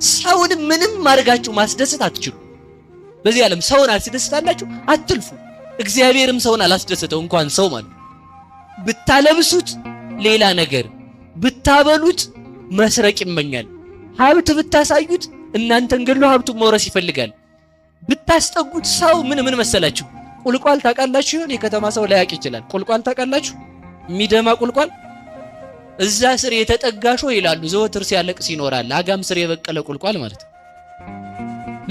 ሰውን ምንም ማድረጋችሁ ማስደሰት አትችሉ። በዚህ ዓለም ሰውን አስደስታላችሁ አትልፉ። እግዚአብሔርም ሰውን አላስደሰተው እንኳን ሰው ማለት ብታለብሱት ሌላ ነገር ብታበሉት መስረቅ ይመኛል። ሀብት ብታሳዩት እናንተን ገሎ ሀብቱን መውረስ ይፈልጋል። ብታስጠጉት ሰው ምን መሰላችሁ? ቁልቋል ታውቃላችሁ? የከተማ ሰው ላያውቅ ይችላል። ቁልቋል ታውቃላችሁ? የሚደማ ቁልቋል እዛ ስር የተጠጋሾ ይላሉ ዘወትር ሲያለቅስ ይኖራል። አጋም ስር የበቀለ ቁልቋል ማለት ነው።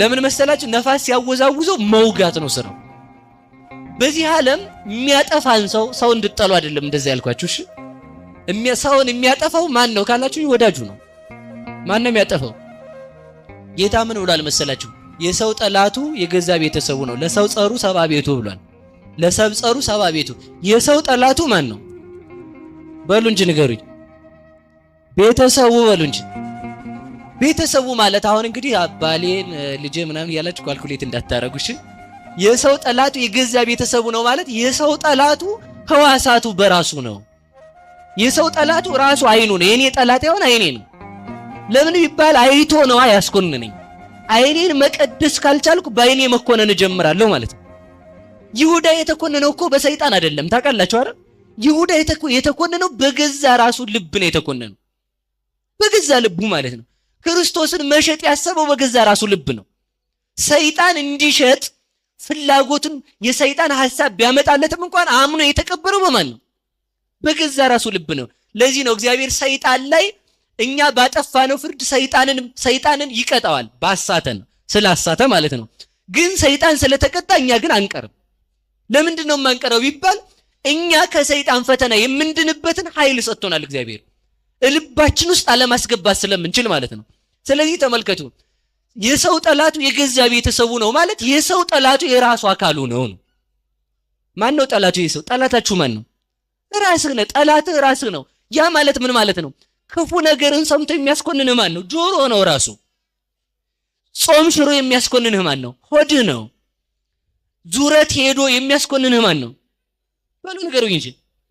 ለምን መሰላችሁ? ነፋስ ሲያወዛውዘው መውጋት ነው ስራው። በዚህ ዓለም የሚያጠፋን ሰው እንድጠሉ አይደለም እንደዛ ያልኳችሁ። እሺ ሰውን የሚያጠፋው ማን ነው ካላችሁ ወዳጁ ነው። ማን ነው የሚያጠፋው? ጌታ ምን ብሏል መሰላችሁ? የሰው ጠላቱ የገዛ ቤተሰቡ ነው። ለሰው ጸሩ ሰባ ቤቱ ብሏል። ለሰው ጸሩ ሰባ ቤቱ። የሰው ጠላቱ ማን ነው? በሉ እንጂ ንገሩኝ። ቤተሰቡ በሉ እንጂ። ቤተሰቡ ማለት አሁን እንግዲህ አባሌን ልጄ ምናምን ያላችሁ ካልኩሌት እንዳታረጉሽ። የሰው ጠላቱ የገዛ ቤተሰቡ ነው ማለት የሰው ጠላቱ ህዋሳቱ በራሱ ነው። የሰው ጠላቱ ራሱ አይኑ ነው። የኔ ጠላት ያውን አይኔ ነው። ለምን ቢባል አይቶ ነው ያስኮንነኝ። አይኔን መቀደስ ካልቻልኩ በአይኔ መኮነን ጀምራለሁ ማለት ነው። ይሁዳ የተኮነነው እኮ በሰይጣን አይደለም ታውቃላችሁ አይደል? ይሁዳ የተኮነነው በገዛ ራሱ ልብ ነው የተኮነነው። በገዛ ልቡ ማለት ነው። ክርስቶስን መሸጥ ያሰበው በገዛ ራሱ ልብ ነው። ሰይጣን እንዲሸጥ ፍላጎቱን የሰይጣን ሐሳብ ቢያመጣለትም እንኳን አምኖ የተቀበለው በማን ነው? በገዛ ራሱ ልብ ነው። ለዚህ ነው እግዚአብሔር ሰይጣን ላይ እኛ ባጠፋነው ፍርድ ሰይጣንን ይቀጣዋል። ባሳተን ስላሳተ ማለት ነው። ግን ሰይጣን ስለተቀጣ እኛ ግን አንቀርም። ለምንድን ነው የማንቀረው ቢባል እኛ ከሰይጣን ፈተና የምንድንበትን ኃይል ሰጥቶናል እግዚአብሔር ልባችን ውስጥ አለማስገባት ስለምንችል ማለት ነው። ስለዚህ ተመልከቱ፣ የሰው ጠላቱ የገዛ ቤተሰቡ ነው ማለት የሰው ጠላቱ የራሱ አካሉ ነው። ማን ነው ጠላቱ? የሰው ጠላታችሁ ማን ነው? ራስህ ነህ። ጠላትህ ራስህ ነው። ያ ማለት ምን ማለት ነው? ክፉ ነገርን ሰምቶ የሚያስኮንንህ ማን ነው? ጆሮ ነው ራሱ። ጾም ሽሮ የሚያስኮንንህ ማን ነው? ሆድህ ነው። ዙረት ሄዶ የሚያስኮንንህ ማን ነው? በሉ ንገሩኝ እንጂ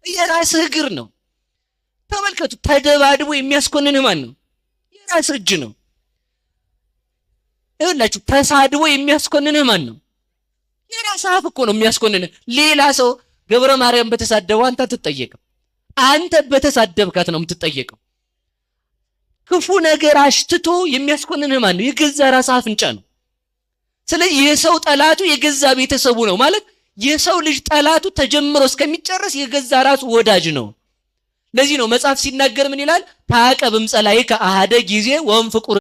የራስህ እግር ነው። ተመልከቱ፣ ተደባድቦ የሚያስኮንንህ ማን ነው? የራስህ እጅ ነው። ይኸውላችሁ ተሳድቦ የሚያስኮንንህ ማን ነው? የራስህ አፍ እኮ ነው የሚያስኮንንህ። ሌላ ሰው ገብረ ማርያም በተሳደበው አንተ አትጠየቅም። አንተ በተሳደብካት ነው የምትጠየቀው። ክፉ ነገር አሽትቶ የሚያስኮንንህ ማን ነው? የገዛ ራስህ አፍንጫ ነው። ስለዚህ የሰው ጠላቱ የገዛ ቤተሰቡ ነው ማለት የሰው ልጅ ጠላቱ ተጀምሮ እስከሚጨርስ የገዛ ራሱ ወዳጅ ነው። ለዚህ ነው መጽሐፍ ሲናገር ምን ይላል? ታቀብም ጸላይከ አሐደ ጊዜ ወእምፍቁር